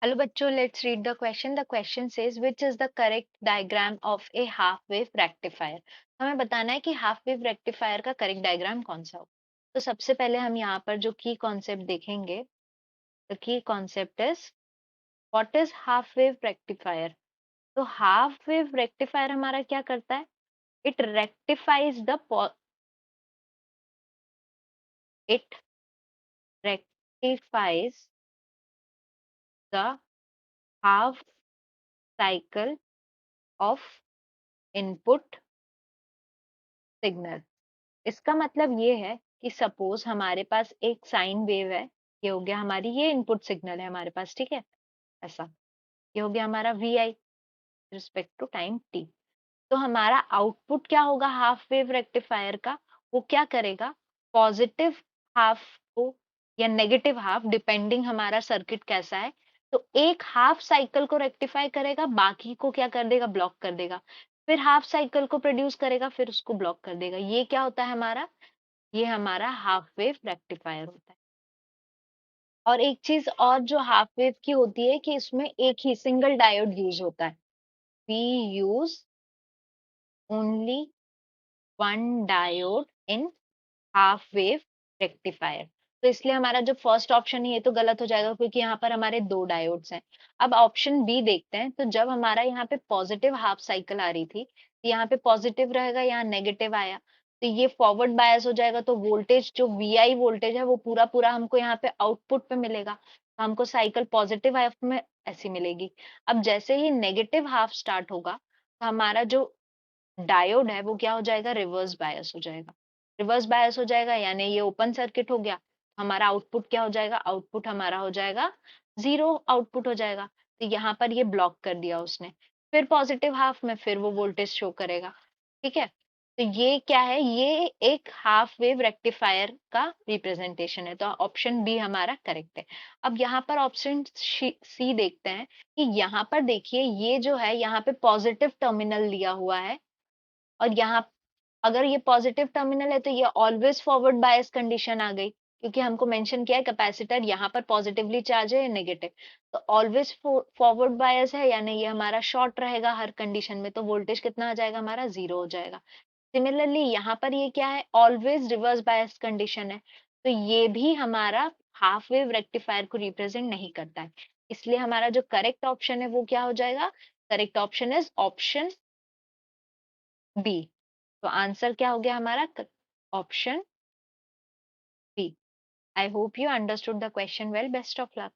Hello बच्चों, let's read the question. The question says which is the correct diagram of A half wave rectifier. हमें बताना है कि half wave rectifier का correct diagram कौन सा हो। तो सबसे पहले हम यहाँ पर जो की कॉन्सेप्ट देखेंगे, the key concept is what is half wave rectifier. तो हाफ वेव रेक्टिफायर हमारा क्या करता है? It rectifies the it rectifies the half cycle of input signal. इसका मतलब ये है कि सपोज हमारे पास एक साइन वेव है, ये हो गया हमारी, ये इनपुट सिग्नल है हमारे पास, ठीक है, ऐसा। ये हो गया हमारा V I respect to time T. तो हमारा आउटपुट क्या होगा हाफ वेव रेक्टिफायर का? वो क्या करेगा, पॉजिटिव हाफ को या नेगेटिव हाफ, डिपेंडिंग हमारा सर्किट कैसा है, तो एक हाफ साइकिल को रेक्टिफाई करेगा, बाकी को क्या कर देगा, ब्लॉक कर देगा। फिर हाफ साइकिल को प्रोड्यूस करेगा, फिर उसको ब्लॉक कर देगा। ये क्या होता है हमारा? ये हमारा हाफ वेव रेक्टिफायर होता है। और एक चीज और जो हाफ वेव की होती है कि इसमें एक ही सिंगल डायोड यूज होता है। We use only one diode in half wave rectifier. तो इसलिए हमारा जो फर्स्ट ऑप्शन है ये तो गलत हो जाएगा, क्योंकि यहाँ पर हमारे दो डायोड्स हैं। अब ऑप्शन बी देखते हैं। तो जब हमारा यहाँ पे पॉजिटिव हाफ साइकिल आ रही थी, तो यहाँ पे पॉजिटिव रहेगा, यहाँ नेगेटिव आया, तो ये फॉरवर्ड बायस हो जाएगा। तो वोल्टेज जो वी आई वोल्टेज है वो पूरा पूरा हमको यहाँ पे आउटपुट पे मिलेगा। तो हमको साइकिल पॉजिटिव हाफ में ऐसी मिलेगी। अब जैसे ही नेगेटिव हाफ स्टार्ट होगा, तो हमारा जो डायोड है वो क्या हो जाएगा, रिवर्स बायस हो जाएगा। रिवर्स बायस हो जाएगा यानी ये ओपन सर्किट हो गया। हमारा आउटपुट क्या हो जाएगा, आउटपुट हमारा हो जाएगा जीरो आउटपुट हो जाएगा। तो यहाँ पर ये ब्लॉक कर दिया उसने। फिर पॉजिटिव हाफ में फिर वो वोल्टेज शो करेगा, ठीक है। तो ये क्या है, ये एक हाफ वेव रेक्टिफायर का रिप्रेजेंटेशन है। तो ऑप्शन बी हमारा करेक्ट है। अब यहाँ पर ऑप्शन सी देखते हैं कि यहाँ पर देखिए, ये जो है यहाँ पे पॉजिटिव टर्मिनल लिया हुआ है, और यहाँ अगर ये पॉजिटिव टर्मिनल है तो ये ऑलवेज फॉरवर्ड बायस कंडीशन आ गई, क्योंकि हमको मेंशन किया है कैपेसिटर यहाँ पर पॉजिटिवली चार्ज है या नेगेटिव। तो ऑलवेज फॉरवर्ड बायस है यानी ये हमारा शॉर्ट रहेगा हर कंडीशन में, तो वोल्टेज कितना आ जाएगा, हमारा जीरो हो जाएगा। सिमिलरली यहाँ पर ये क्या है, ऑलवेज रिवर्स बायस कंडीशन है, तो ये भी हमारा हाफ वेव रेक्टिफायर को रिप्रेजेंट नहीं करता है। इसलिए हमारा जो करेक्ट ऑप्शन है वो क्या हो जाएगा, correct option is option B. तो आंसर क्या हो गया हमारा, option B. I hope you understood the question well. Best of luck.